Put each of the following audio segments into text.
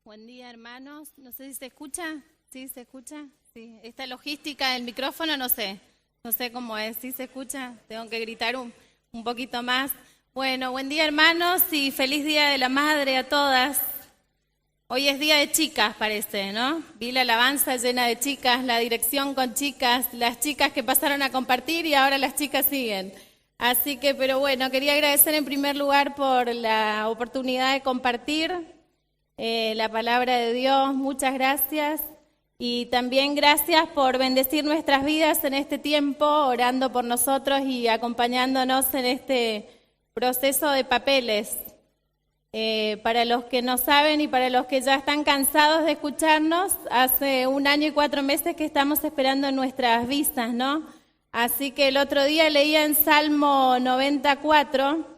Buen día, hermanos. No sé si se escucha. ¿Sí se escucha? Sí. Esta logística del micrófono, no sé cómo es. ¿Sí se escucha? Tengo que gritar un poquito más. Bueno, buen día, hermanos, y feliz Día de la Madre a todas. Hoy es día de chicas, parece, ¿no? Vi la alabanza llena de chicas, la dirección con chicas, las chicas que pasaron a compartir y ahora las chicas siguen. Así que, pero bueno, quería agradecer en primer lugar por la oportunidad de compartir la palabra de Dios. Muchas gracias. Y también gracias por bendecir nuestras vidas en este tiempo, orando por nosotros y acompañándonos en este proceso de papeles. Para los que no saben y para los que ya están cansados de escucharnos, hace 1 año y 4 meses que estamos esperando nuestras visas, ¿no? Así que el otro día leía en Salmo 94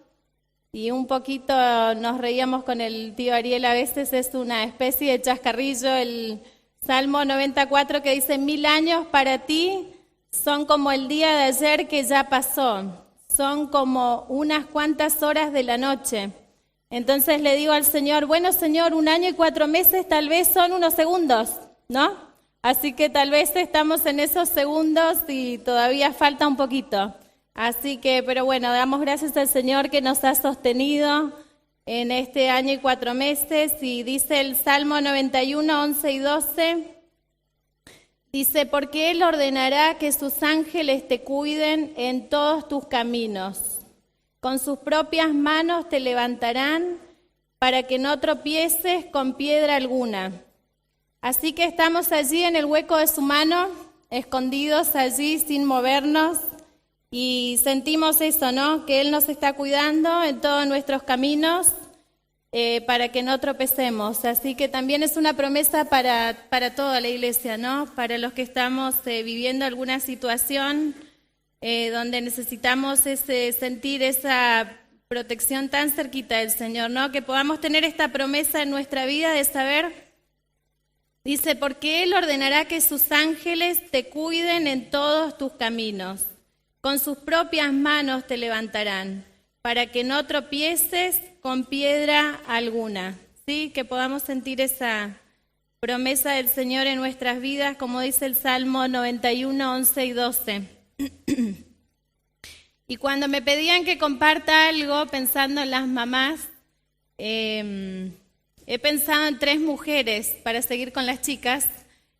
y un poquito nos reíamos con el tío Ariel, a veces es una especie de chascarrillo, el Salmo 94 que dice: 1000 años para ti son como el día de ayer que ya pasó, son como unas cuantas horas de la noche. Entonces le digo al Señor, bueno Señor, 1 año y 4 meses tal vez son unos segundos, ¿no? Así que tal vez estamos en esos segundos y todavía falta un poquito. Así que, pero bueno, damos gracias al Señor que nos ha sostenido en este año y 4 meses. Y dice el Salmo 91, 11 y 12, dice: porque Él ordenará que sus ángeles te cuiden en todos tus caminos. Con sus propias manos te levantarán para que no tropieces con piedra alguna. Así que estamos allí en el hueco de su mano, escondidos allí sin movernos, y sentimos eso, ¿no? Que Él nos está cuidando en todos nuestros caminos para que no tropecemos. Así que también es una promesa para toda la iglesia, ¿no? Para los que estamos viviendo alguna situación donde necesitamos sentir esa protección tan cerquita del Señor, ¿no? Que podamos tener esta promesa en nuestra vida de saber, dice, porque Él ordenará que sus ángeles te cuiden en todos tus caminos. Con sus propias manos te levantarán, para que no tropieces con piedra alguna. ¿Sí? Que podamos sentir esa promesa del Señor en nuestras vidas, como dice el Salmo 91, 11 y 12. Y cuando me pedían que comparta algo pensando en las mamás, he pensado en 3 mujeres, para seguir con las chicas,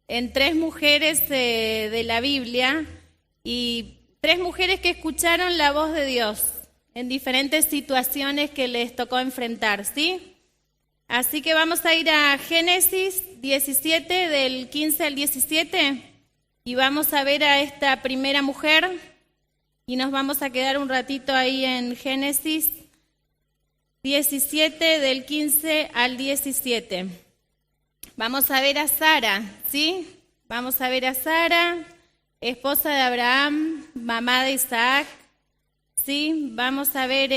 en 3 mujeres de la Biblia, y 3 mujeres que escucharon la voz de Dios en diferentes situaciones que les tocó enfrentar, ¿sí? Así que vamos a ir a Génesis 17, del 15 al 17, y vamos a ver a esta primera mujer, y nos vamos a quedar un ratito ahí en Génesis 17, del 15 al 17. Vamos a ver a Sara, ¿sí? Vamos a ver a Sara, esposa de Abraham, mamá de Isaac, ¿sí? Vamos a ver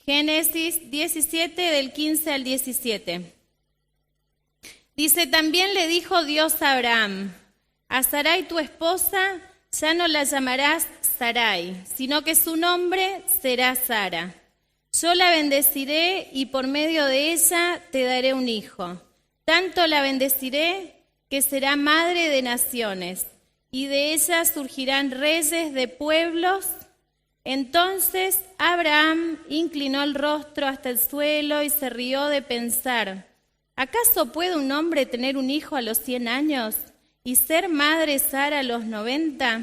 Génesis 17, del 15 al 17. Dice: también le dijo Dios a Abraham: a Sarai tu esposa ya no la llamarás Sarai, sino que su nombre será Sara. Yo la bendeciré y por medio de ella te daré un hijo. Tanto la bendeciré que será madre de naciones, y de ella surgirán reyes de pueblos. Entonces Abraham inclinó el rostro hasta el suelo y se rió de pensar: ¿acaso puede un hombre tener un hijo a los 100 años y ser madre Sara a los 90?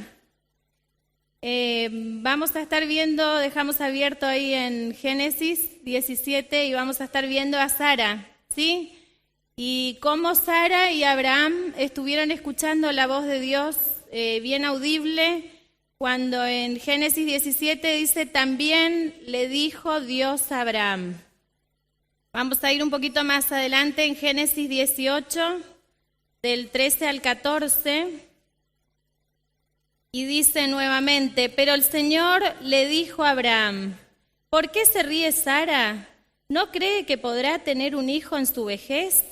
Vamos a estar viendo, dejamos abierto ahí en Génesis 17 y vamos a estar viendo a Sara, ¿sí? Y cómo Sara y Abraham estuvieron escuchando la voz de Dios bien audible, cuando en Génesis 17 dice: también le dijo Dios a Abraham. Vamos a ir un poquito más adelante en Génesis 18, del 13 al 14, y dice nuevamente: pero el Señor le dijo a Abraham: ¿por qué se ríe Sara? ¿No cree que podrá tener un hijo en su vejez?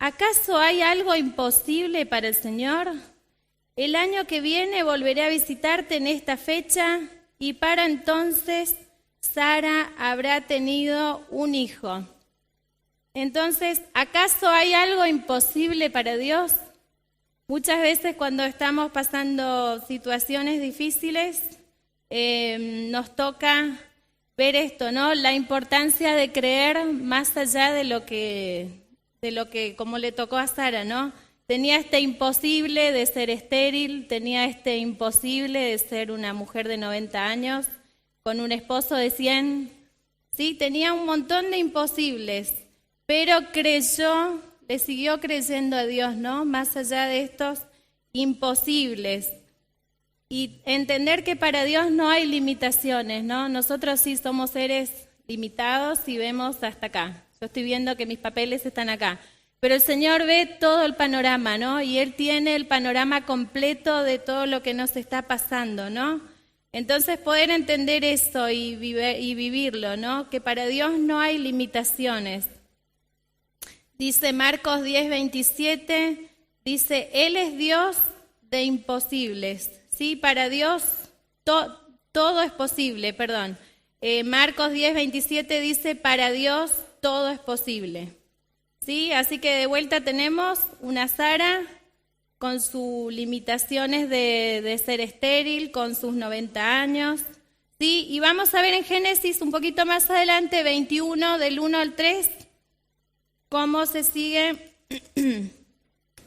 ¿Acaso hay algo imposible para el Señor? El año que viene volveré a visitarte en esta fecha, y para entonces Sara habrá tenido un hijo. Entonces, ¿acaso hay algo imposible para Dios? Muchas veces cuando estamos pasando situaciones difíciles, nos toca ver esto, ¿no? La importancia de creer más allá de lo que como le tocó a Sara, ¿no? Tenía este imposible de ser estéril, tenía este imposible de ser una mujer de 90 años, con un esposo de 100, ¿sí? Tenía un montón de imposibles, pero creyó, le siguió creyendo a Dios, ¿no? Más allá de estos imposibles. Y entender que para Dios no hay limitaciones, ¿no? Nosotros sí somos seres limitados y vemos hasta acá. Yo estoy viendo que mis papeles están acá. Pero el Señor ve todo el panorama, ¿no? Y Él tiene el panorama completo de todo lo que nos está pasando, ¿no? Entonces poder entender eso y vivirlo, ¿no? Que para Dios no hay limitaciones. Dice Marcos 10:27, dice, Él es Dios de imposibles, ¿sí? Para Dios todo es posible, perdón. Marcos 10:27 dice, para Dios todo es posible, ¿sí? Así que de vuelta tenemos una Sara con sus limitaciones de ser estéril, con sus 90 años, ¿sí? Y vamos a ver en Génesis un poquito más adelante, 21, del 1 al 3, cómo se sigue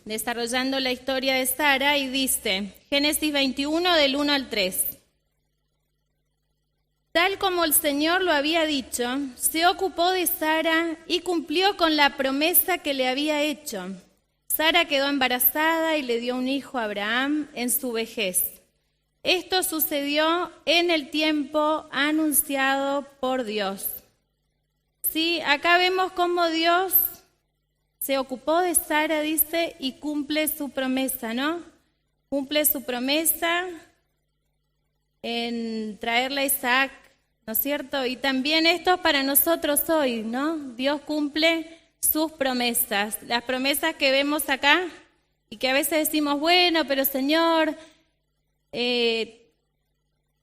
desarrollando la historia de Sara, y dice, Génesis 21, del 1 al 3. Tal como el Señor lo había dicho, se ocupó de Sara y cumplió con la promesa que le había hecho. Sara quedó embarazada y le dio un hijo a Abraham en su vejez. Esto sucedió en el tiempo anunciado por Dios. Sí, acá vemos cómo Dios se ocupó de Sara, dice, y cumple su promesa, ¿no? Cumple su promesa en traerle a Isaac, ¿no es cierto? Y también esto es para nosotros hoy, ¿no? Dios cumple sus promesas, las promesas que vemos acá y que a veces decimos, bueno, pero Señor,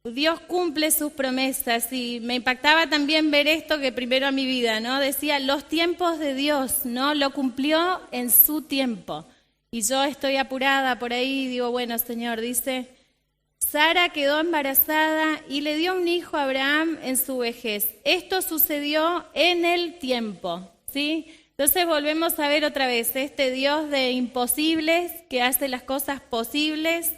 Dios cumple sus promesas. Y me impactaba también ver esto que primero a mi vida, ¿no? Decía, los tiempos de Dios, ¿no? Lo cumplió en su tiempo. Y yo estoy apurada por ahí y digo, bueno, Señor, dice, Sara quedó embarazada y le dio un hijo a Abraham en su vejez. Esto sucedió en el tiempo, ¿sí? Entonces volvemos a ver otra vez este Dios de imposibles que hace las cosas posibles,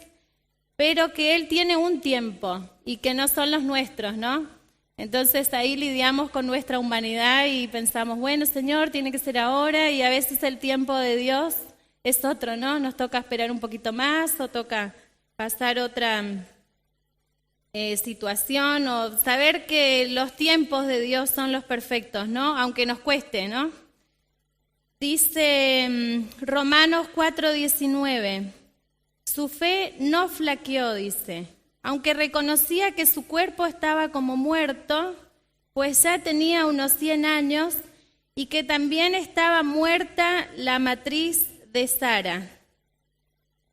pero que Él tiene un tiempo y que no son los nuestros, ¿no? Entonces ahí lidiamos con nuestra humanidad y pensamos, bueno, Señor, tiene que ser ahora, y a veces el tiempo de Dios es otro, ¿no? Nos toca esperar un poquito más o toca pasar otra situación, o saber que los tiempos de Dios son los perfectos, ¿no? Aunque nos cueste, ¿no? Dice Romanos 4:19, su fe no flaqueó, dice, aunque reconocía que su cuerpo estaba como muerto, pues ya tenía unos 100 años, y que también estaba muerta la matriz de Sara.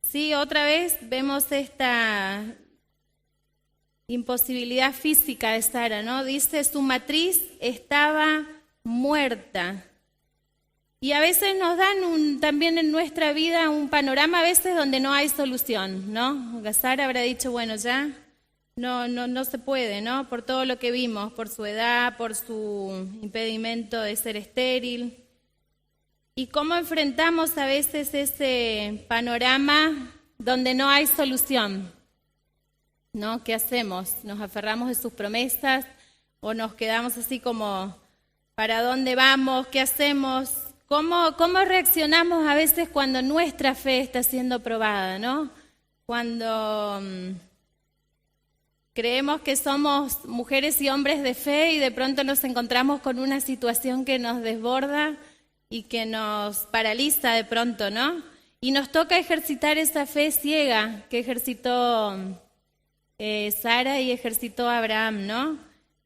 Sí, otra vez vemos esta imposibilidad física de Sara, ¿no? Dice, su matriz estaba muerta. Y a veces nos dan también en nuestra vida un panorama a veces donde no hay solución, ¿no? Sara habrá dicho, bueno, ya no se puede, ¿no? Por todo lo que vimos, por su edad, por su impedimento de ser estéril. ¿Y cómo enfrentamos a veces ese panorama donde no hay solución? ¿No? ¿Qué hacemos? ¿Nos aferramos de sus promesas o nos quedamos así como, ¿para dónde vamos? ¿Qué hacemos? ¿Cómo reaccionamos a veces cuando nuestra fe está siendo probada, ¿no? Cuando creemos que somos mujeres y hombres de fe y de pronto nos encontramos con una situación que nos desborda y que nos paraliza de pronto, ¿no? Y nos toca ejercitar esa fe ciega que ejercitó Sara y ejercitó Abraham, ¿no?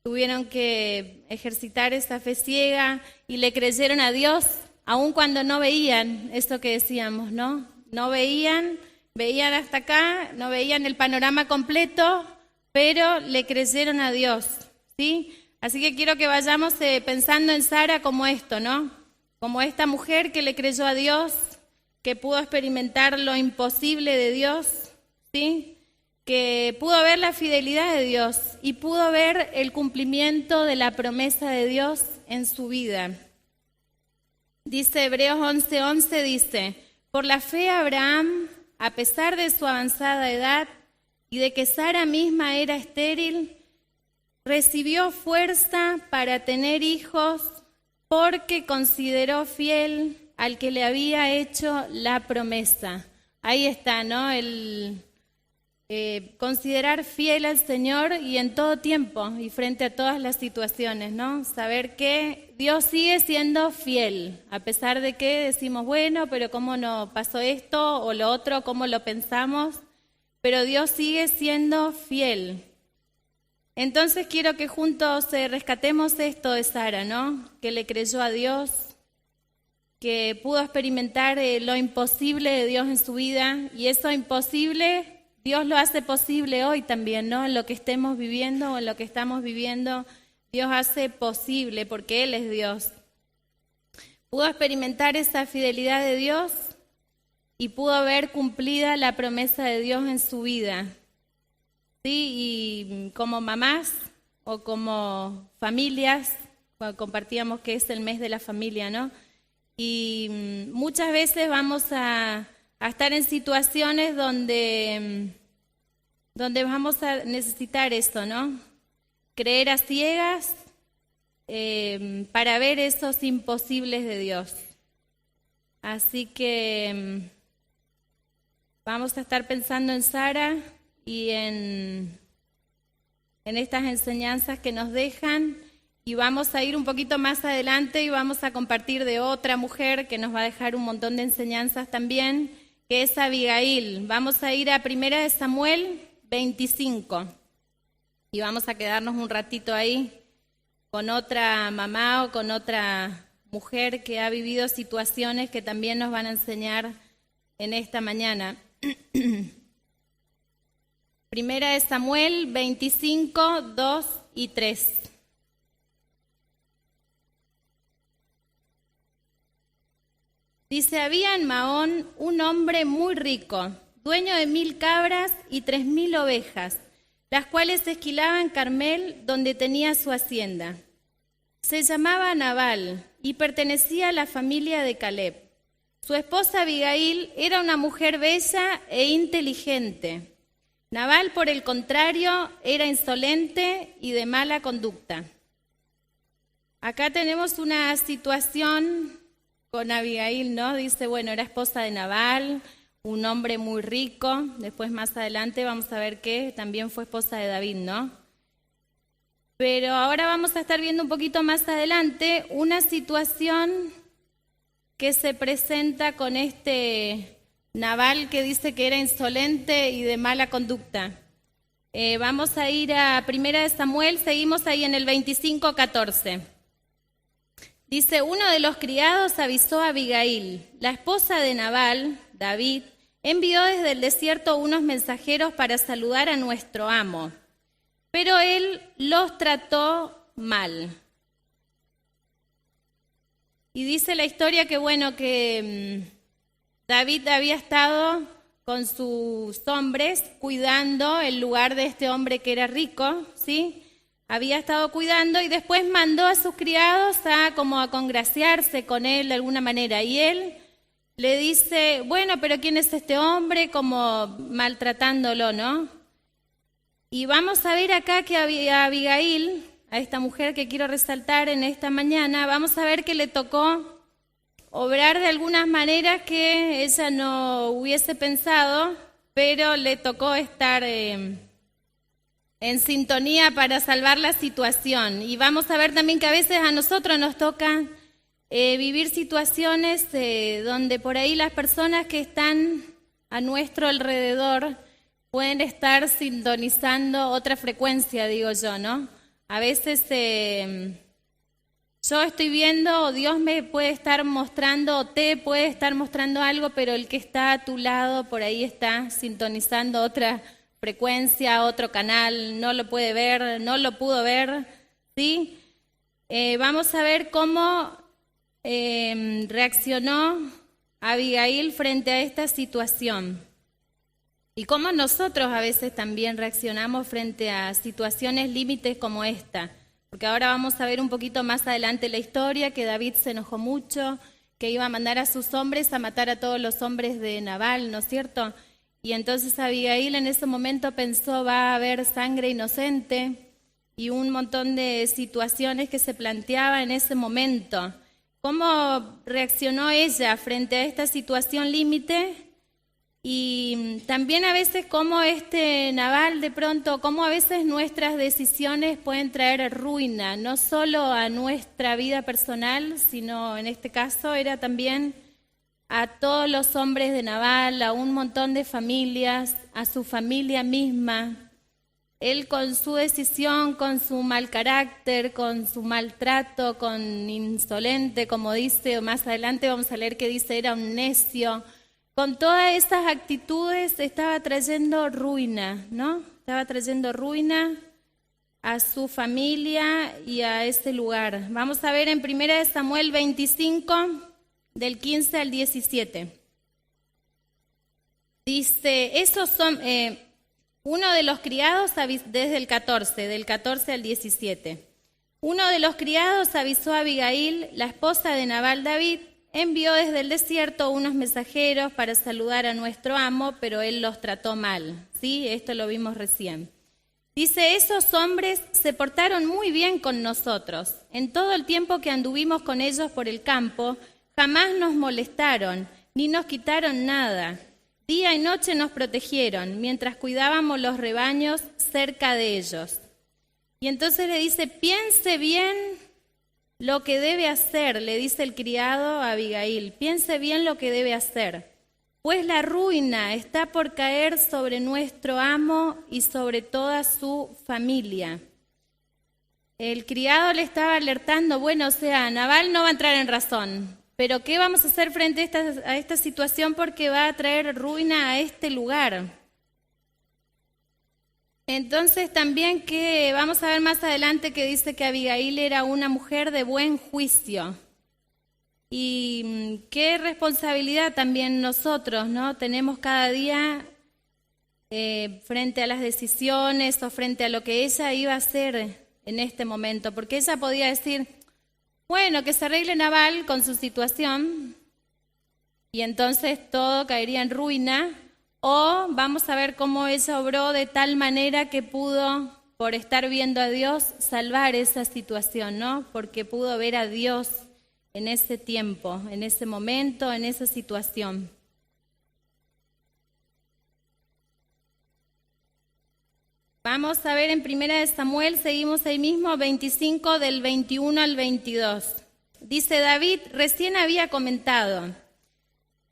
Tuvieron que ejercitar esa fe ciega y le creyeron a Dios, aun cuando no veían esto que decíamos, ¿no? No veían hasta acá, no veían el panorama completo, pero le creyeron a Dios, ¿sí? Así que quiero que vayamos pensando en Sara como esto, ¿no? como esta mujer que le creyó a Dios, que pudo experimentar lo imposible de Dios, ¿sí? Que pudo ver la fidelidad de Dios y pudo ver el cumplimiento de la promesa de Dios en su vida. Dice Hebreos 11:11, dice, por la fe Abraham, a pesar de su avanzada edad y de que Sara misma era estéril, recibió fuerza para tener hijos porque consideró fiel al que le había hecho la promesa. Ahí está, ¿no? El considerar fiel al Señor y en todo tiempo y frente a todas las situaciones, ¿no? Saber que Dios sigue siendo fiel, a pesar de que decimos, bueno, pero ¿cómo no pasó esto o lo otro? ¿Cómo lo pensamos? Pero Dios sigue siendo fiel. Entonces quiero que juntos rescatemos esto de Sara, ¿no? Que le creyó a Dios, que pudo experimentar lo imposible de Dios en su vida, y eso imposible Dios lo hace posible hoy también, ¿no? En lo que estemos viviendo o en lo que estamos viviendo, Dios hace posible porque Él es Dios. Pudo experimentar esa fidelidad de Dios y pudo ver cumplida la promesa de Dios en su vida. Sí, y como mamás o como familias, cuando compartíamos que es el mes de la familia, ¿no? Y muchas veces vamos a estar en situaciones donde vamos a necesitar esto, ¿no? Creer a ciegas para ver esos imposibles de Dios. Así que vamos a estar pensando en Sara y en estas enseñanzas que nos dejan, y vamos a ir un poquito más adelante y vamos a compartir de otra mujer que nos va a dejar un montón de enseñanzas también, que es Abigail. Vamos a ir a 1 Samuel 25 y vamos a quedarnos un ratito ahí con otra mamá o con otra mujer que ha vivido situaciones que también nos van a enseñar en esta mañana. 1 Samuel 25, 2 y 3. Dice, había en Maón un hombre muy rico, dueño de 1000 cabras y 3000 ovejas, las cuales esquilaba en Carmel, donde tenía su hacienda. Se llamaba Nabal y pertenecía a la familia de Caleb. Su esposa Abigail era una mujer bella e inteligente. Nabal, por el contrario, era insolente y de mala conducta. Acá tenemos una situación con Abigail, ¿no? Dice, bueno, era esposa de Nabal, un hombre muy rico. Después, más adelante, vamos a ver que también fue esposa de David, ¿no? Pero ahora vamos a estar viendo un poquito más adelante una situación que se presenta con este Nabal que dice que era insolente y de mala conducta. Vamos a ir a 1 Samuel, seguimos ahí en el 25:14. Dice, uno de los criados avisó a Abigail, la esposa de Nabal, David, envió desde el desierto unos mensajeros para saludar a nuestro amo, pero él los trató mal. Y dice la historia que, bueno, que David había estado con sus hombres cuidando el lugar de este hombre que era rico, ¿sí? Había estado cuidando y después mandó a sus criados a congraciarse con él de alguna manera. Y él le dice, bueno, pero ¿quién es este hombre? Como maltratándolo, ¿no? Y vamos a ver acá que a Abigail, a esta mujer que quiero resaltar en esta mañana, vamos a ver que le tocó obrar de algunas maneras que ella no hubiese pensado, pero le tocó estar en sintonía para salvar la situación. Y vamos a ver también que a veces a nosotros nos toca vivir situaciones donde por ahí las personas que están a nuestro alrededor pueden estar sintonizando otra frecuencia, digo yo, ¿no? A veces yo estoy viendo, o Dios me puede estar mostrando, o te puede estar mostrando algo, pero el que está a tu lado por ahí está sintonizando otra frecuencia, otro canal, no lo puede ver, no lo pudo ver, ¿sí? Vamos a ver cómo reaccionó Abigail frente a esta situación. Y cómo nosotros a veces también reaccionamos frente a situaciones límites como esta. Porque ahora vamos a ver un poquito más adelante la historia, que David se enojó mucho, que iba a mandar a sus hombres a matar a todos los hombres de Nabal, ¿no es cierto? Y entonces Abigail en ese momento pensó, va a haber sangre inocente, y un montón de situaciones que se planteaba en ese momento. ¿Cómo reaccionó ella frente a esta situación límite? Y también a veces cómo Nabal de pronto, cómo a veces nuestras decisiones pueden traer ruina, no solo a nuestra vida personal, sino en este caso era también a todos los hombres de Nabal, a un montón de familias, a su familia misma. Él con su decisión, con su mal carácter, con su maltrato, con insolente, como dice, más adelante vamos a leer que dice, era un necio. Con todas esas actitudes estaba trayendo ruina, ¿no? Estaba trayendo ruina a su familia y a ese lugar. Vamos a ver en 1 Samuel 25, del 15 al 17. Dice, esos son... uno de los criados, desde el 14, del 14 al 17. Uno de los criados avisó a Abigail, la esposa de Nabal David, envió desde el desierto unos mensajeros para saludar a nuestro amo, pero él los trató mal. ¿Sí? Esto lo vimos recién. Dice, esos hombres se portaron muy bien con nosotros. En todo el tiempo que anduvimos con ellos por el campo, jamás nos molestaron, ni nos quitaron nada. Día y noche nos protegieron, mientras cuidábamos los rebaños cerca de ellos. Y entonces le dice, piense bien lo que debe hacer, le dice el criado a Abigail, piense bien lo que debe hacer, pues la ruina está por caer sobre nuestro amo y sobre toda su familia. El criado le estaba alertando, bueno, o sea, Nabal no va a entrar en razón, pero ¿qué vamos a hacer frente a esta situación? Porque va a traer ruina a este lugar. Entonces también que vamos a ver más adelante que dice que Abigail era una mujer de buen juicio. Y qué responsabilidad también nosotros, ¿no? Tenemos cada día frente a las decisiones o frente a lo que ella iba a hacer en este momento. Porque ella podía decir, bueno, que se arregle Nabal con su situación y entonces todo caería en ruina. O vamos a ver cómo ella obró de tal manera que pudo, por estar viendo a Dios, salvar esa situación, ¿no? Porque pudo ver a Dios en ese tiempo, en ese momento, en esa situación. Vamos a ver en 1 Samuel, seguimos ahí mismo, 25 del 21 al 22. Dice David, recién había comentado,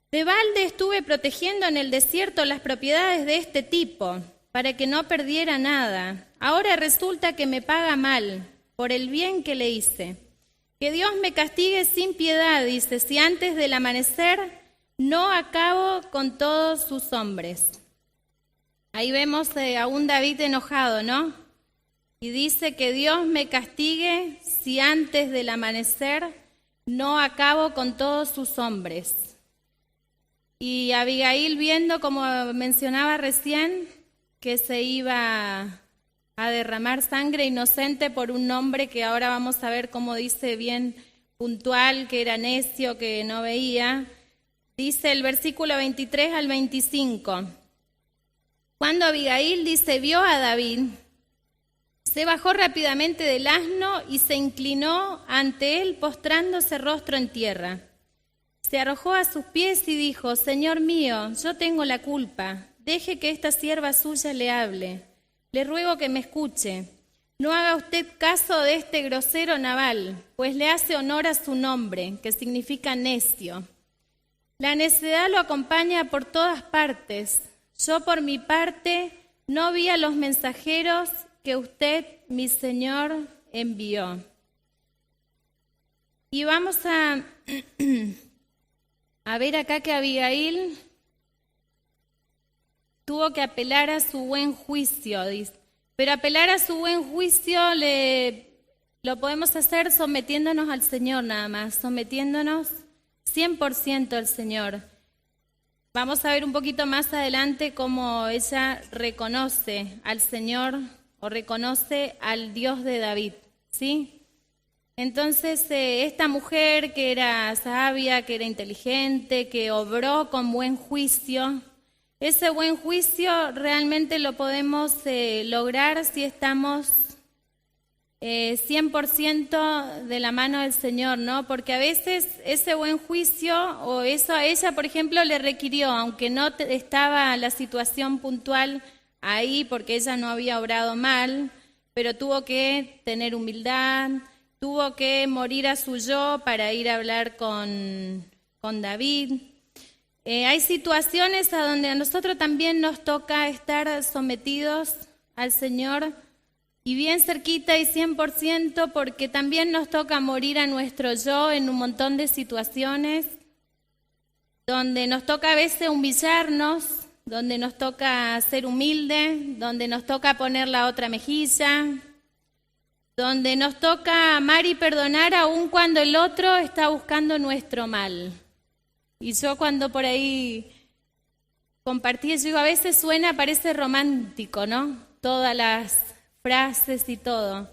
de balde estuve protegiendo en el desierto las propiedades de este tipo, para que no perdiera nada. Ahora resulta que me paga mal por el bien que le hice. Que Dios me castigue sin piedad, dice, si antes del amanecer no acabo con todos sus hombres. Ahí vemos a un David enojado, ¿no? Y dice que Dios me castigue si antes del amanecer no acabo con todos sus hombres. Y Abigail viendo, como mencionaba recién, que se iba a derramar sangre inocente por un hombre que ahora vamos a ver cómo dice bien puntual, que era necio, que no veía. Dice el versículo 23 al 25. Cuando Abigail, dice, vio a David, se bajó rápidamente del asno y se inclinó ante él, postrándose rostro en tierra. Se arrojó a sus pies y dijo, Señor mío, yo tengo la culpa, deje que esta sierva suya le hable. Le ruego que me escuche. No haga usted caso de este grosero Nabal, pues le hace honor a su nombre, que significa necio. La necedad lo acompaña por todas partes. Yo por mi parte no vi a los mensajeros que usted, mi Señor, envió. Y vamos a ver acá que Abigail tuvo que apelar a su buen juicio, dice. Pero apelar a su buen juicio lo podemos hacer sometiéndonos al Señor nada más, sometiéndonos 100% al Señor. Vamos a ver un poquito más adelante cómo ella reconoce al Señor o reconoce al Dios de David, ¿sí? Entonces, esta mujer que era sabia, que era inteligente, que obró con buen juicio, ese buen juicio realmente lo podemos lograr si estamos 100% de la mano del Señor, ¿no? Porque a veces ese buen juicio o eso a ella, por ejemplo, le requirió, aunque no estaba la situación puntual ahí porque ella no había obrado mal, pero tuvo que tener humildad, tuvo que morir a su yo para ir a hablar con David. Hay situaciones a donde a nosotros también nos toca estar sometidos al Señor y bien cerquita y 100%, porque también nos toca morir a nuestro yo en un montón de situaciones, donde nos toca a veces humillarnos, donde nos toca ser humilde, donde nos toca poner la otra mejilla, donde nos toca amar y perdonar aun cuando el otro está buscando nuestro mal. Y yo cuando por ahí compartí, yo digo, a veces parece romántico, ¿no? Todas las frases y todo.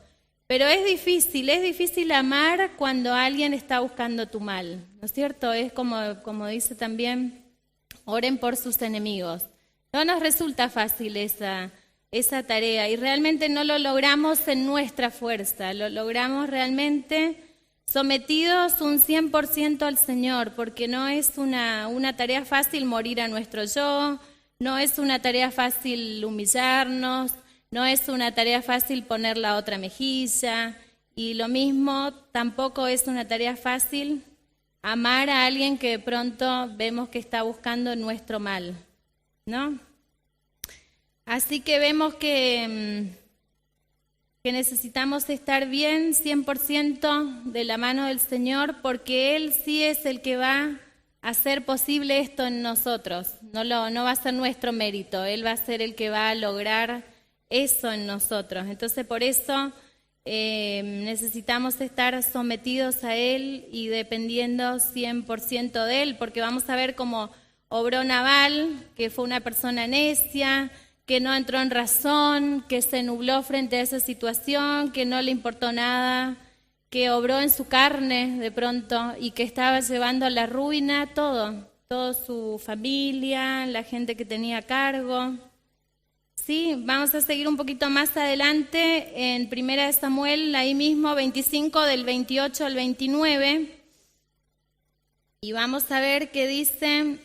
Pero es difícil amar cuando alguien está buscando tu mal, ¿no es cierto? Es como dice también, oren por sus enemigos. No nos resulta fácil esa tarea y realmente no lo logramos en nuestra fuerza, lo logramos realmente sometidos un 100% al Señor, porque no es una tarea fácil morir a nuestro yo, no es una tarea fácil humillarnos, no es una tarea fácil poner la otra mejilla, y lo mismo tampoco es una tarea fácil amar a alguien que de pronto vemos que está buscando nuestro mal, ¿no? Así que vemos que necesitamos estar bien 100% de la mano del Señor, porque Él sí es el que va a hacer posible esto en nosotros. No va a ser nuestro mérito, Él va a ser el que va a lograr eso en nosotros. Entonces por eso necesitamos estar sometidos a Él y dependiendo 100% de Él, porque vamos a ver cómo obró Nabal, que fue una persona necia, que no entró en razón, que se nubló frente a esa situación, que no le importó nada, que obró en su carne de pronto y que estaba llevando a la ruina toda su familia, la gente que tenía a cargo. Sí, vamos a seguir un poquito más adelante en 1 Samuel, ahí mismo 25 del 28 al 29, y vamos a ver qué dice.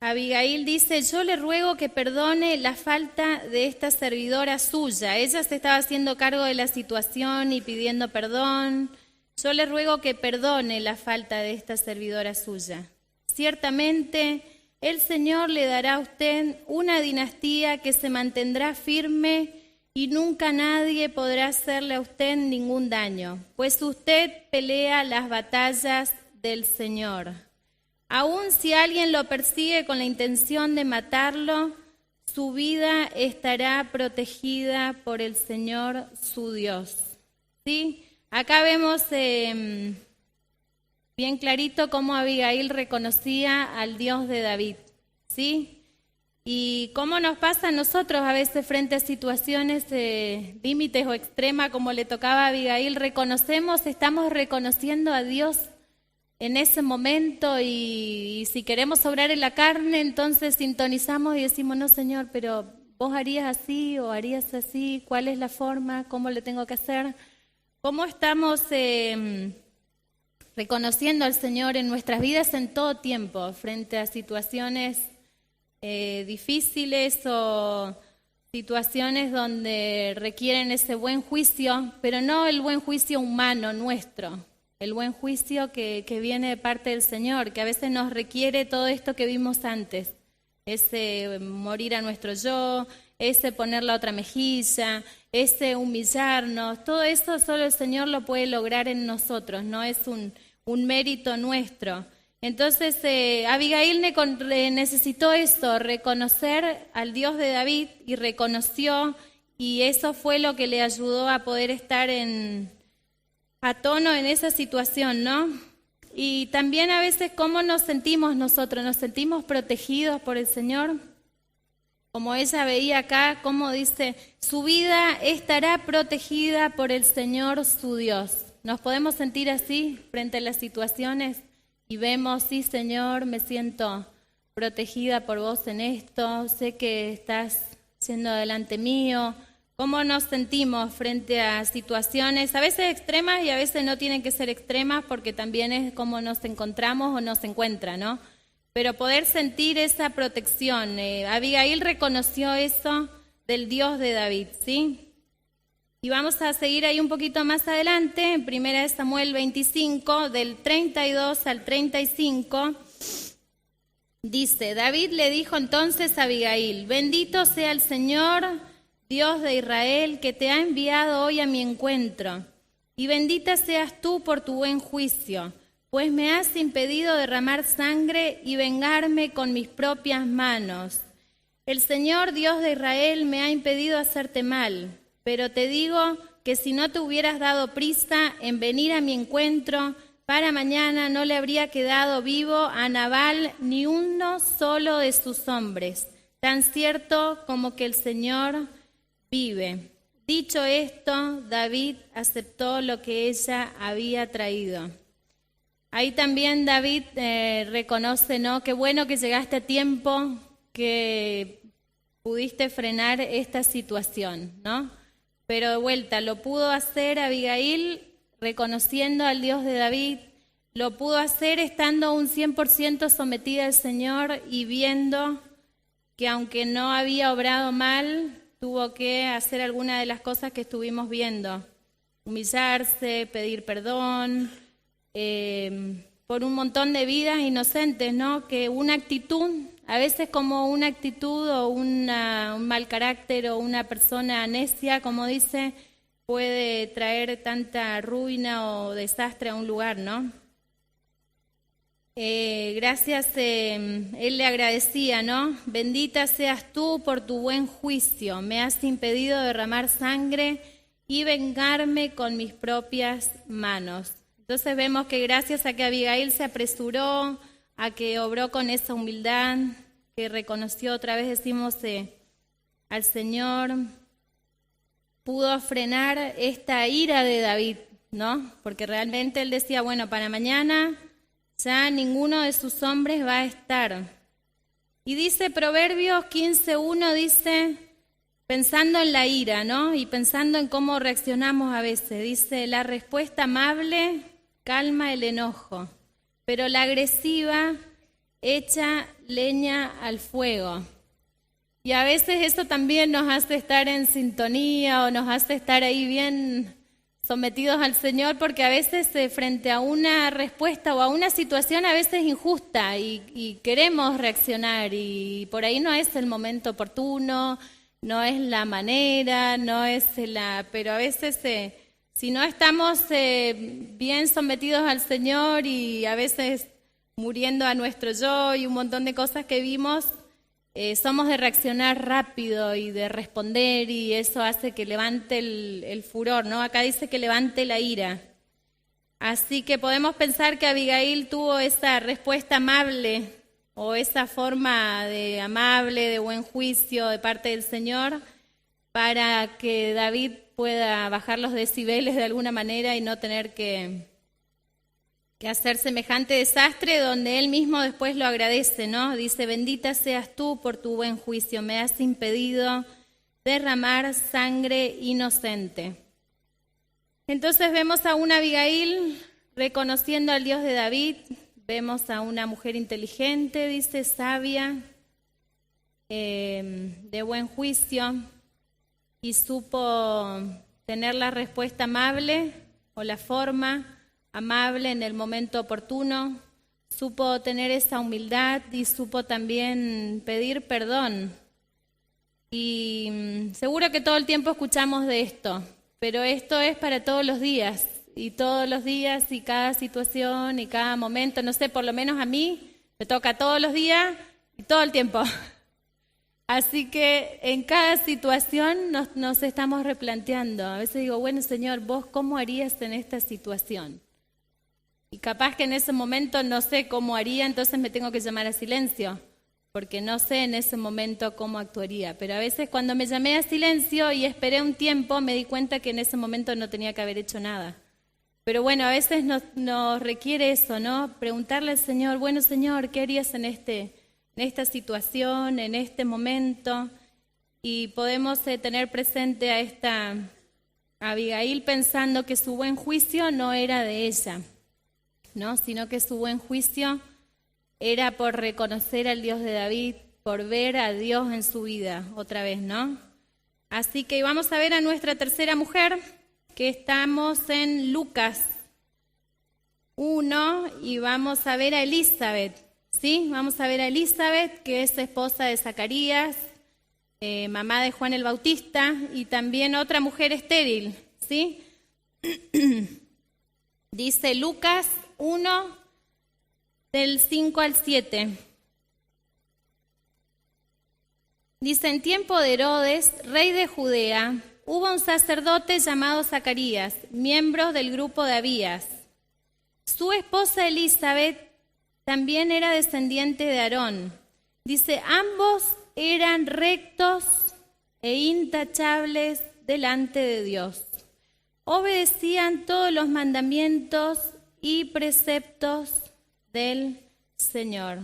Abigail dice, yo le ruego que perdone la falta de esta servidora suya. Ella se estaba haciendo cargo de la situación y pidiendo perdón. Yo le ruego que perdone la falta de esta servidora suya. Ciertamente, el Señor le dará a usted una dinastía que se mantendrá firme y nunca nadie podrá hacerle a usted ningún daño, pues usted pelea las batallas del Señor. Aun si alguien lo persigue con la intención de matarlo, su vida estará protegida por el Señor su Dios. ¿Sí? Acá vemos bien clarito cómo Abigail reconocía al Dios de David. ¿Sí? Y cómo nos pasa a nosotros a veces frente a situaciones límites o extremas como le tocaba a Abigail, estamos reconociendo a Dios en ese momento y si queremos obrar en la carne, entonces sintonizamos y decimos, no Señor, pero vos harías así o harías así, ¿cuál es la forma? ¿Cómo le tengo que hacer? ¿Cómo estamos reconociendo al Señor en nuestras vidas en todo tiempo frente a situaciones difíciles o situaciones donde requieren ese buen juicio, pero no el buen juicio humano nuestro? El buen juicio que viene de parte del Señor, que a veces nos requiere todo esto que vimos antes, ese morir a nuestro yo, ese poner la otra mejilla, ese humillarnos, todo eso solo el Señor lo puede lograr en nosotros, no es un mérito nuestro. Entonces Abigail necesitó eso, reconocer al Dios de David y reconoció y eso fue lo que le ayudó a poder estar a tono en esa situación, ¿no? Y también a veces cómo nos sentimos nosotros, nos sentimos protegidos por el Señor. Como ella veía acá, como dice, su vida estará protegida por el Señor su Dios. ¿Nos podemos sentir así frente a las situaciones? Y vemos, sí Señor, me siento protegida por vos en esto, sé que estás siendo delante mío. ¿Cómo nos sentimos frente a situaciones a veces extremas y a veces no tienen que ser extremas porque también es cómo nos encontramos o nos encuentra, ¿no? Pero poder sentir esa protección. Abigail reconoció eso del Dios de David, ¿sí? Y vamos a seguir ahí un poquito más adelante, en 1 Samuel 25, del 32 al 35, dice, David le dijo entonces a Abigail, bendito sea el Señor, Dios de Israel, que te ha enviado hoy a mi encuentro, y bendita seas tú por tu buen juicio, pues me has impedido derramar sangre y vengarme con mis propias manos. El Señor Dios de Israel me ha impedido hacerte mal, pero te digo que si no te hubieras dado prisa en venir a mi encuentro, para mañana no le habría quedado vivo a Nabal ni uno solo de sus hombres, tan cierto como que el Señor vive. Dicho esto, David aceptó lo que ella había traído. Ahí también David reconoce, ¿no? Qué bueno que llegaste a tiempo, que pudiste frenar esta situación, ¿no? Pero de vuelta, lo pudo hacer Abigail reconociendo al Dios de David, lo pudo hacer estando un 100% sometida al Señor y viendo que aunque no había obrado mal, tuvo que hacer alguna de las cosas que estuvimos viendo, humillarse, pedir perdón, por un montón de vidas inocentes, ¿no? Que una actitud, a veces como una actitud o un mal carácter o una persona necia, como dice, puede traer tanta ruina o desastre a un lugar, ¿no? Gracias, él le agradecía, ¿no? Bendita seas tú por tu buen juicio, me has impedido derramar sangre y vengarme con mis propias manos. Entonces vemos que gracias a que Abigail se apresuró, a que obró con esa humildad, que reconoció otra vez, decimos, al Señor, pudo frenar esta ira de David, ¿no? Porque realmente él decía, bueno, para mañana ya ninguno de sus hombres va a estar. Y dice Proverbios 15:1, dice, pensando en la ira, ¿no? Y pensando en cómo reaccionamos a veces, dice, la respuesta amable calma el enojo, pero la agresiva echa leña al fuego. Y a veces eso también nos hace estar en sintonía o nos hace estar ahí bien sometidos al Señor, porque a veces frente a una respuesta o a una situación a veces injusta y queremos reaccionar y por ahí no es el momento oportuno, no es la manera, no es pero a veces si no estamos bien sometidos al Señor y a veces muriendo a nuestro yo y un montón de cosas que vimos, somos de reaccionar rápido y de responder y eso hace que levante el furor, ¿no? Acá dice que levante la ira. Así que podemos pensar que Abigail tuvo esa respuesta amable o esa forma de amable, de buen juicio de parte del Señor para que David pueda bajar los decibeles de alguna manera y no tener que hacer semejante desastre, donde él mismo después lo agradece, ¿no? Dice, bendita seas tú por tu buen juicio, me has impedido derramar sangre inocente. Entonces vemos a una Abigail reconociendo al Dios de David, vemos a una mujer inteligente, dice, sabia, de buen juicio, y supo tener la respuesta amable o la forma amable en el momento oportuno, supo tener esa humildad y supo también pedir perdón. Y seguro que todo el tiempo escuchamos de esto, pero esto es para todos los días y cada situación y cada momento, no sé, por lo menos a mí me toca todos los días y todo el tiempo. Así que en cada situación nos estamos replanteando. A veces digo, bueno, Señor, ¿vos cómo harías en esta situación? Y capaz que en ese momento no sé cómo haría, entonces me tengo que llamar a silencio, porque no sé en ese momento cómo actuaría. Pero a veces cuando me llamé a silencio y esperé un tiempo, me di cuenta que en ese momento no tenía que haber hecho nada. Pero bueno, a veces nos requiere eso, ¿no? Preguntarle al Señor, bueno, Señor, ¿qué harías en esta situación, en este momento? Y podemos tener presente a esta Abigail pensando que su buen juicio no era de ella, ¿no? Sino que su buen juicio era por reconocer al Dios de David, por ver a Dios en su vida otra vez, ¿no? Así que vamos a ver a nuestra tercera mujer, que estamos en Lucas 1, y vamos a ver a Elizabeth, ¿sí? Vamos a ver a Elizabeth, que es esposa de Zacarías, mamá de Juan el Bautista, y también otra mujer estéril, ¿sí? Dice Lucas 1, del 5 al 7. Dice, en tiempo de Herodes, rey de Judea, hubo un sacerdote llamado Zacarías, miembro del grupo de Abías. Su esposa Elizabeth también era descendiente de Aarón. Dice, ambos eran rectos e intachables delante de Dios. Obedecían todos los mandamientos y preceptos del Señor.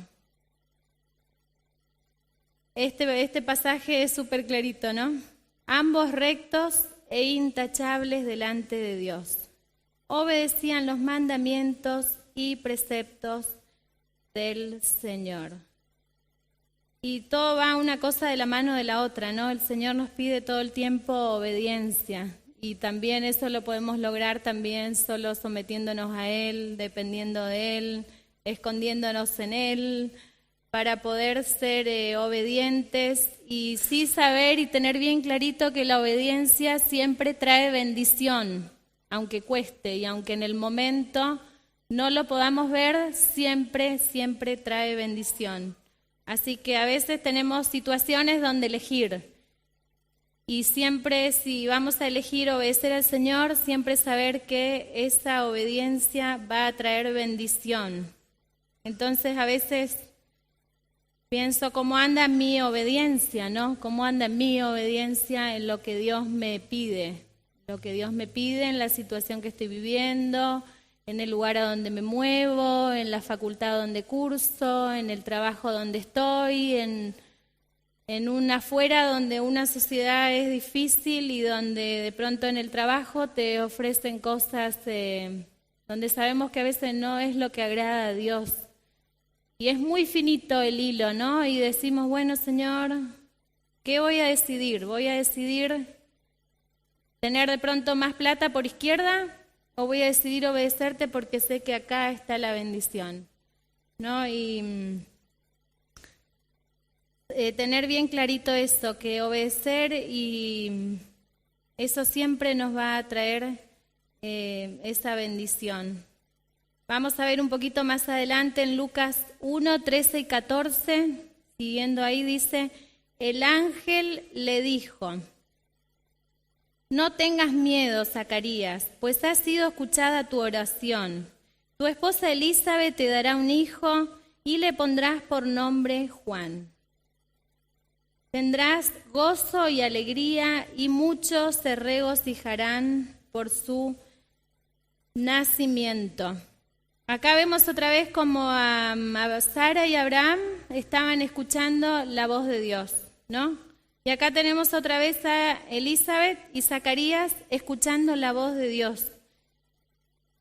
Este pasaje es súper clarito, ¿no? Ambos rectos e intachables delante de Dios. Obedecían los mandamientos y preceptos del Señor. Y todo va una cosa de la mano de la otra, ¿no? El Señor nos pide todo el tiempo obediencia. Y también eso lo podemos lograr también solo sometiéndonos a Él, dependiendo de Él, escondiéndonos en Él, para poder ser obedientes y sí saber y tener bien clarito que la obediencia siempre trae bendición, aunque cueste y aunque en el momento no lo podamos ver, siempre trae bendición. Así que a veces tenemos situaciones donde elegir y siempre si vamos a elegir obedecer al Señor, siempre saber que esa obediencia va a traer bendición. Entonces a veces pienso cómo anda mi obediencia, ¿no? Cómo anda mi obediencia en lo que Dios me pide. Lo que Dios me pide en la situación que estoy viviendo, en el lugar a donde me muevo, en la facultad donde curso, en el trabajo donde estoy, en una afuera donde una sociedad es difícil y donde de pronto en el trabajo te ofrecen cosas donde sabemos que a veces no es lo que agrada a Dios. Y es muy finito el hilo, ¿no? Y decimos, bueno, Señor, ¿qué voy a decidir? ¿Voy a decidir tener de pronto más plata por izquierda o voy a decidir obedecerte porque sé que acá está la bendición, ¿no? Y tener bien clarito eso, que obedecer y eso siempre nos va a traer esa bendición. Vamos a ver un poquito más adelante en Lucas 1, 13 y 14, siguiendo ahí dice, el ángel le dijo, no tengas miedo, Zacarías, pues ha sido escuchada tu oración. Tu esposa Elizabeth te dará un hijo y le pondrás por nombre Juan. Tendrás gozo y alegría y muchos se regocijarán por su nacimiento. Acá vemos otra vez como a Sara y Abraham estaban escuchando la voz de Dios, ¿no? Y acá tenemos otra vez a Elizabeth y Zacarías escuchando la voz de Dios.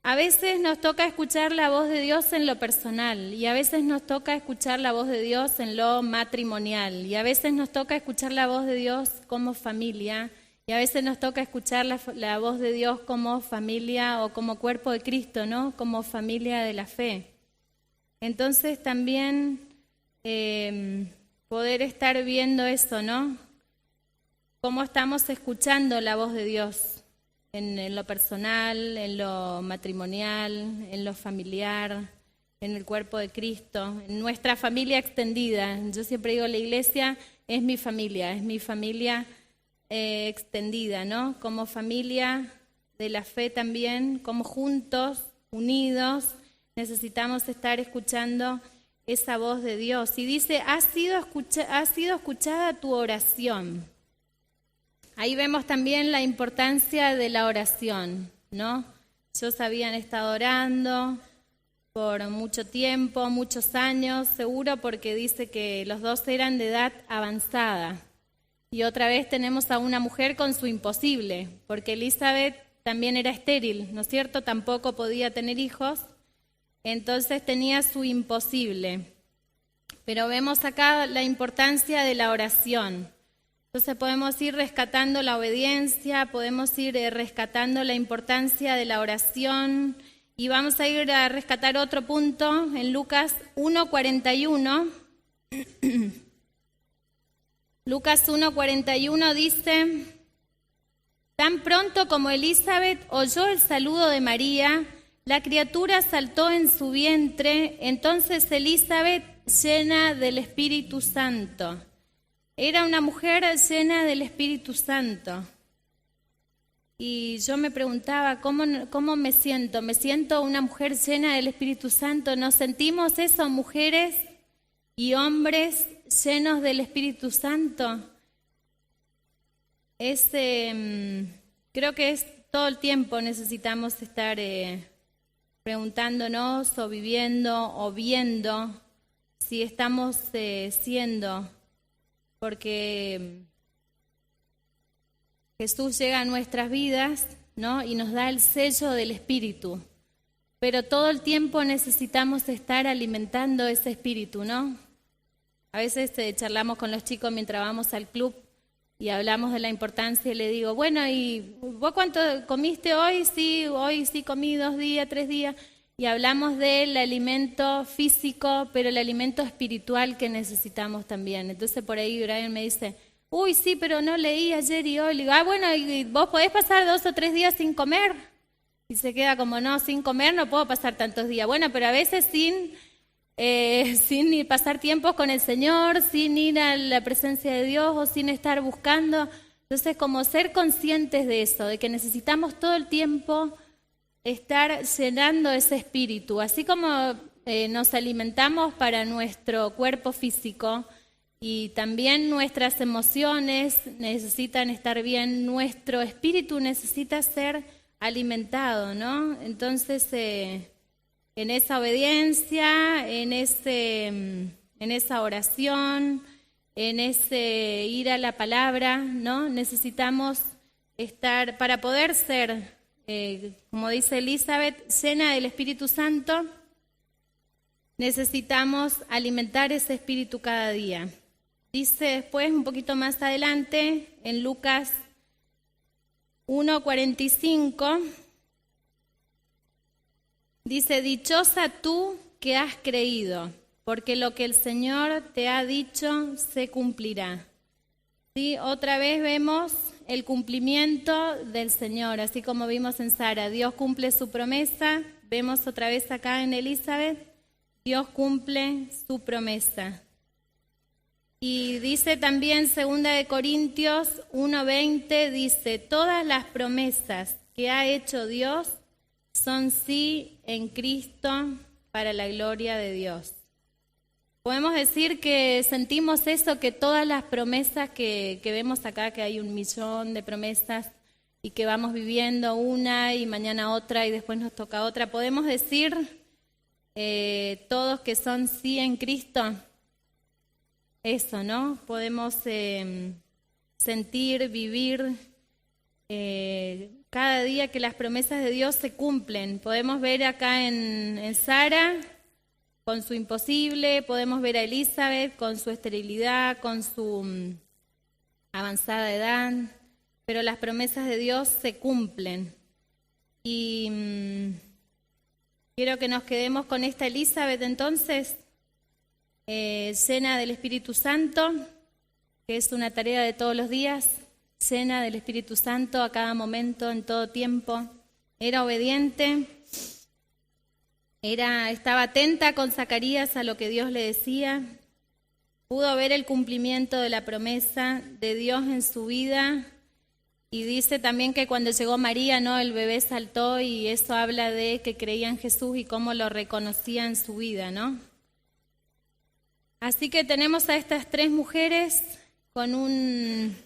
A veces nos toca escuchar la voz de Dios en lo personal y a veces nos toca escuchar la voz de Dios en lo matrimonial y a veces nos toca escuchar la voz de Dios como familia y a veces nos toca escuchar la voz de Dios como familia o como cuerpo de Cristo, ¿no? Como familia de la fe. Entonces también poder estar viendo eso, ¿no? Cómo estamos escuchando la voz de Dios en lo personal, en lo matrimonial, en lo familiar, en el cuerpo de Cristo, en nuestra familia extendida. Yo siempre digo, la iglesia es mi familia extendida, ¿no? Como familia de la fe también, como juntos, unidos, necesitamos estar escuchando esa voz de Dios. Y dice, ha sido escuchada tu oración. Ahí vemos también la importancia de la oración, ¿no? Ellos habían estado orando por mucho tiempo, muchos años, seguro, porque dice que los dos eran de edad avanzada. Y otra vez tenemos a una mujer con su imposible, porque Elizabeth también era estéril, ¿no es cierto? Tampoco podía tener hijos, entonces tenía su imposible. Pero vemos acá la importancia de la oración. Entonces podemos ir rescatando la obediencia, podemos ir rescatando la importancia de la oración y vamos a ir a rescatar otro punto en Lucas 1:41. Lucas 1:41 dice, tan pronto como Elizabeth oyó el saludo de María, la criatura saltó en su vientre, entonces Elizabeth, llena del Espíritu Santo. Era una mujer llena del Espíritu Santo. Y yo me preguntaba, ¿cómo me siento? ¿Me siento una mujer llena del Espíritu Santo? ¿Nos sentimos eso, mujeres y hombres llenos del Espíritu Santo? Creo que es todo el tiempo necesitamos estar preguntándonos o viviendo o viendo si estamos siendo, porque Jesús llega a nuestras vidas, ¿no? Y nos da el sello del Espíritu, pero todo el tiempo necesitamos estar alimentando ese Espíritu, ¿no? A veces charlamos con los chicos mientras vamos al club y hablamos de la importancia y le digo, bueno, ¿y vos cuánto comiste hoy? Sí, hoy sí comí 2 días, 3 días. Y hablamos del alimento físico, pero el alimento espiritual que necesitamos también. Entonces por ahí Brian me dice, uy, sí, pero no leí ayer y hoy. Le digo, bueno, ¿y vos podés pasar 2 o 3 días sin comer? Y se queda como, no, sin comer no puedo pasar tantos días. Bueno, pero a veces sin ir pasar tiempos con el Señor, sin ir a la presencia de Dios o sin estar buscando. Entonces, como ser conscientes de eso, de que necesitamos todo el tiempo estar llenando ese espíritu. Así como nos alimentamos para nuestro cuerpo físico y también nuestras emociones necesitan estar bien, nuestro espíritu necesita ser alimentado, ¿no? Entonces, en esa obediencia, en esa oración, en ese ir a la palabra, ¿no? Necesitamos estar, para poder ser, como dice Elizabeth, llena del Espíritu Santo, necesitamos alimentar ese espíritu cada día. Dice después, un poquito más adelante, en Lucas 1:45, dice, dichosa tú que has creído, porque lo que el Señor te ha dicho se cumplirá. ¿Sí? Otra vez vemos el cumplimiento del Señor, así como vimos en Sara. Dios cumple su promesa, vemos otra vez acá en Elizabeth, Dios cumple su promesa. Y dice también 2 Corintios 1:20, dice, todas las promesas que ha hecho Dios son sí en Cristo para la gloria de Dios. Podemos decir que sentimos eso, que todas las promesas que vemos acá, que hay 1.000.000 de promesas y que vamos viviendo una y mañana otra y después nos toca otra, podemos decir todos que son sí en Cristo. Eso, ¿no? Podemos sentir, vivir cada día que las promesas de Dios se cumplen. Podemos ver acá en Sara con su imposible, podemos ver a Elizabeth con su esterilidad, con su avanzada edad, pero las promesas de Dios se cumplen. Y quiero que nos quedemos con esta Elizabeth entonces, llena del Espíritu Santo, que es una tarea de todos los días, llena del Espíritu Santo a cada momento, en todo tiempo. Era obediente, estaba atenta con Zacarías a lo que Dios le decía, pudo ver el cumplimiento de la promesa de Dios en su vida. Y dice también que cuando llegó María, ¿no?, el bebé saltó, y eso habla de que creía en Jesús y cómo lo reconocía en su vida, ¿no? Así que tenemos a estas tres mujeres con un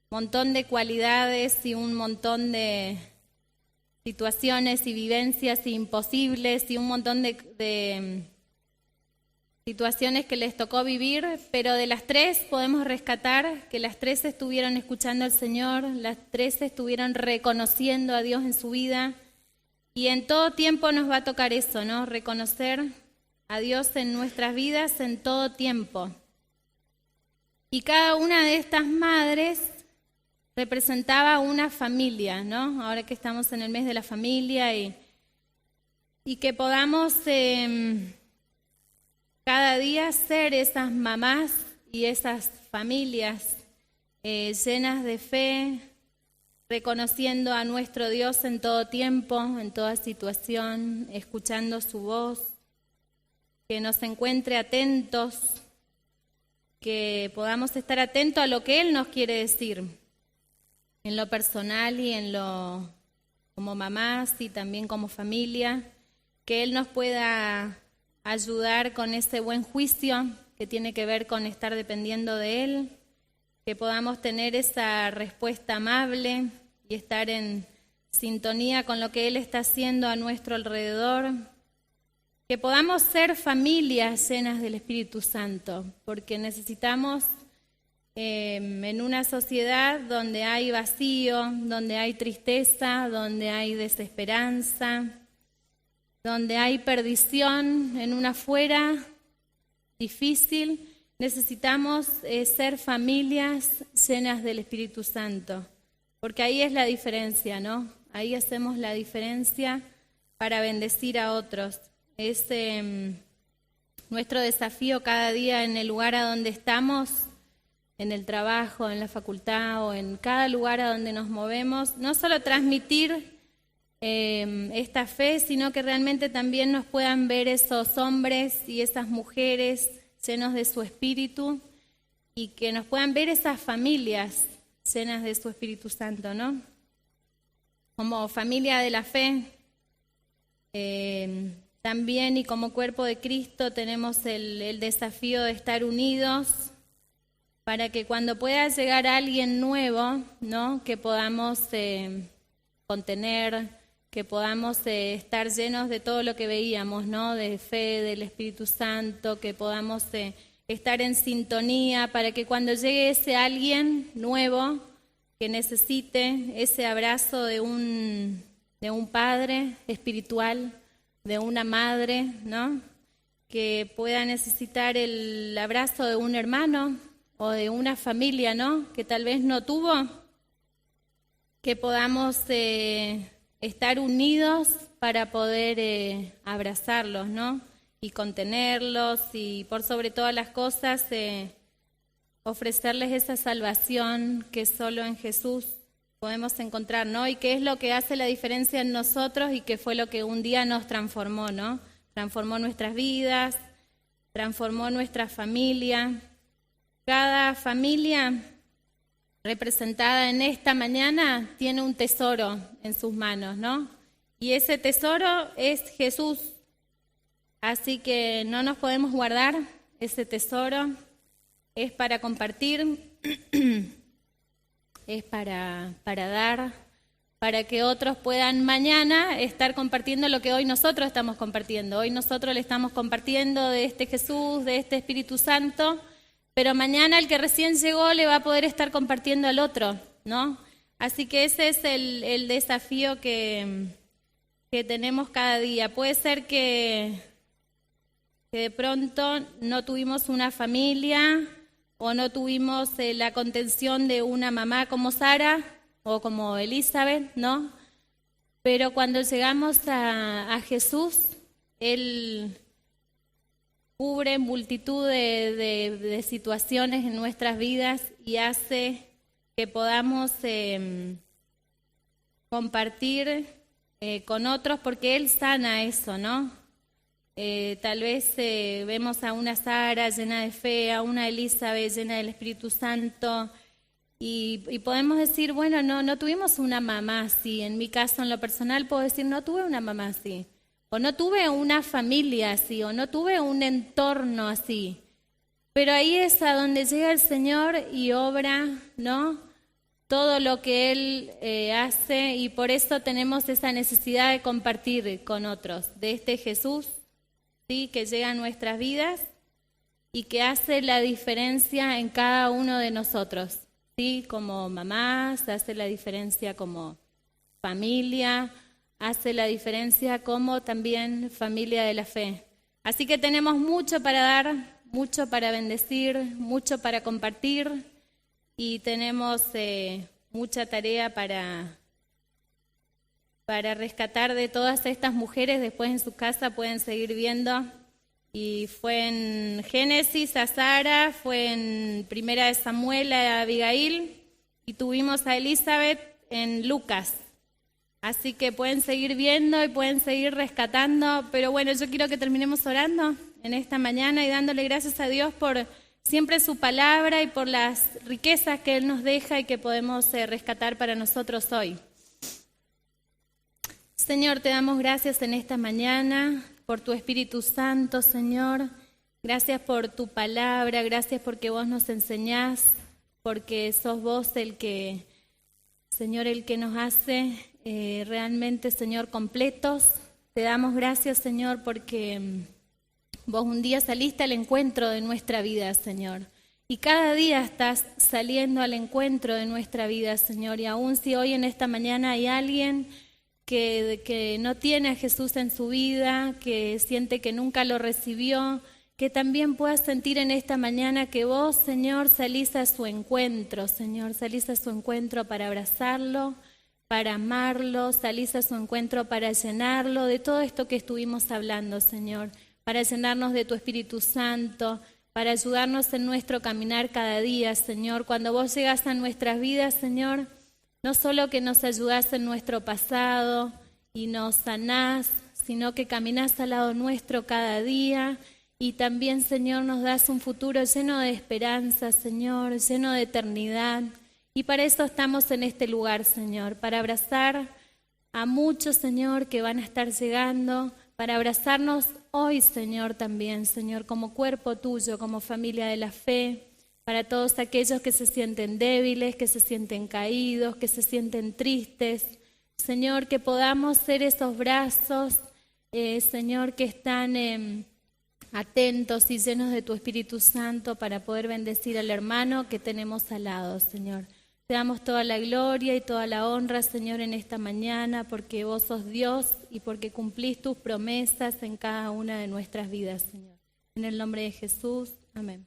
montón de cualidades y un montón de situaciones y vivencias imposibles y un montón de situaciones que les tocó vivir, pero de las tres podemos rescatar que las tres estuvieron escuchando al Señor, las tres estuvieron reconociendo a Dios en su vida, y en todo tiempo nos va a tocar eso, ¿no? Reconocer a Dios en nuestras vidas en todo tiempo. Y cada una de estas madres representaba una familia, ¿no? Ahora que estamos en el mes de la familia y que podamos cada día ser esas mamás y esas familias llenas de fe, reconociendo a nuestro Dios en todo tiempo, en toda situación, escuchando su voz, que nos encuentre atentos, que podamos estar atentos a lo que Él nos quiere decir, en lo personal y en lo como mamás y también como familia, que Él nos pueda ayudar con ese buen juicio que tiene que ver con estar dependiendo de Él, que podamos tener esa respuesta amable y estar en sintonía con lo que Él está haciendo a nuestro alrededor, que podamos ser familias llenas del Espíritu Santo, porque necesitamos en una sociedad donde hay vacío, donde hay tristeza, donde hay desesperanza, donde hay perdición en una fuera difícil, necesitamos ser familias llenas del Espíritu Santo, porque ahí es la diferencia, ¿no? Ahí hacemos la diferencia para bendecir a otros. Es nuestro desafío cada día en el lugar a donde estamos, en el trabajo, en la facultad o en cada lugar a donde nos movemos, no solo transmitir esta fe, sino que realmente también nos puedan ver esos hombres y esas mujeres llenos de su Espíritu, y que nos puedan ver esas familias llenas de su Espíritu Santo, ¿no? Como familia de la fe, también, y como cuerpo de Cristo tenemos el desafío de estar unidos para que cuando pueda llegar alguien nuevo, ¿no?, que podamos contener, que podamos estar llenos de todo lo que veíamos, ¿no?, de fe, del Espíritu Santo, que podamos estar en sintonía para que cuando llegue ese alguien nuevo que necesite ese abrazo de un padre espiritual, de una madre, ¿no?, que pueda necesitar el abrazo de un hermano o de una familia, ¿no?, que tal vez no tuvo, que podamos estar unidos para poder abrazarlos, ¿no?, y contenerlos, y por sobre todas las cosas ofrecerles esa salvación que solo en Jesús podemos encontrar, ¿no? Y que es lo que hace la diferencia en nosotros y que fue lo que un día nos transformó, ¿no? Transformó nuestras vidas, transformó nuestra familia. Cada familia representada en esta mañana tiene un tesoro en sus manos, ¿no? Y ese tesoro es Jesús. Así que no nos podemos guardar ese tesoro. Es para compartir, es para dar, para que otros puedan mañana estar compartiendo lo que hoy nosotros estamos compartiendo. Hoy nosotros le estamos compartiendo de este Jesús, de este Espíritu Santo, pero mañana el que recién llegó le va a poder estar compartiendo al otro, ¿no? Así que ese es el desafío que tenemos cada día. Puede ser que de pronto no tuvimos una familia o no tuvimos la contención de una mamá como Sara o como Elizabeth, ¿no? Pero cuando llegamos a Jesús, Él cubre multitud de situaciones en nuestras vidas y hace que podamos compartir con otros, porque Él sana eso, ¿no? Tal vez vemos a una Sara llena de fe, a una Elizabeth llena del Espíritu Santo, y podemos decir, bueno, no tuvimos una mamá así. En mi caso, en lo personal, puedo decir, no tuve una mamá así, o no tuve una familia así, o no tuve un entorno así. Pero ahí es a donde llega el Señor y obra, ¿no?, todo lo que Él hace, y por eso tenemos esa necesidad de compartir con otros de este Jesús, ¿sí?, que llega a nuestras vidas y que hace la diferencia en cada uno de nosotros, ¿sí? Como mamás, hace la diferencia como familia, hace la diferencia como también familia de la fe. Así que tenemos mucho para dar, mucho para bendecir, mucho para compartir, y tenemos mucha tarea para rescatar de todas estas mujeres. Después en su casa pueden seguir viendo. Y fue en Génesis a Sara, fue en Primera de Samuel a Abigail, y tuvimos a Elizabeth en Lucas. Así que pueden seguir viendo y pueden seguir rescatando. Pero bueno, yo quiero que terminemos orando en esta mañana y dándole gracias a Dios por siempre su palabra y por las riquezas que Él nos deja y que podemos rescatar para nosotros hoy. Señor, te damos gracias en esta mañana por tu Espíritu Santo, Señor. Gracias por tu palabra, gracias porque vos nos enseñás, porque sos vos el que, Señor, el que nos hace realmente, Señor, completos. Te damos gracias, Señor, porque vos un día saliste al encuentro de nuestra vida, Señor. Y cada día estás saliendo al encuentro de nuestra vida, Señor. Y aún si hoy en esta mañana hay alguien que no tiene a Jesús en su vida, que siente que nunca lo recibió, que también pueda sentir en esta mañana que vos, Señor, salís a su encuentro, Señor, salís a su encuentro para abrazarlo, para amarlo, salís a su encuentro para llenarlo de todo esto que estuvimos hablando, Señor, para llenarnos de tu Espíritu Santo, para ayudarnos en nuestro caminar cada día, Señor. Cuando vos llegás a nuestras vidas, Señor, no solo que nos ayudás en nuestro pasado y nos sanás, sino que caminás al lado nuestro cada día, y también, Señor, nos das un futuro lleno de esperanza, Señor, lleno de eternidad. Y para eso estamos en este lugar, Señor, para abrazar a muchos, Señor, que van a estar llegando, para abrazarnos hoy, Señor, también, Señor, como cuerpo tuyo, como familia de la fe, para todos aquellos que se sienten débiles, que se sienten caídos, que se sienten tristes. Señor, que podamos ser esos brazos, Señor, que están atentos y llenos de tu Espíritu Santo para poder bendecir al hermano que tenemos al lado, Señor. Te damos toda la gloria y toda la honra, Señor, en esta mañana, porque vos sos Dios y porque cumplís tus promesas en cada una de nuestras vidas, Señor. En el nombre de Jesús, amén.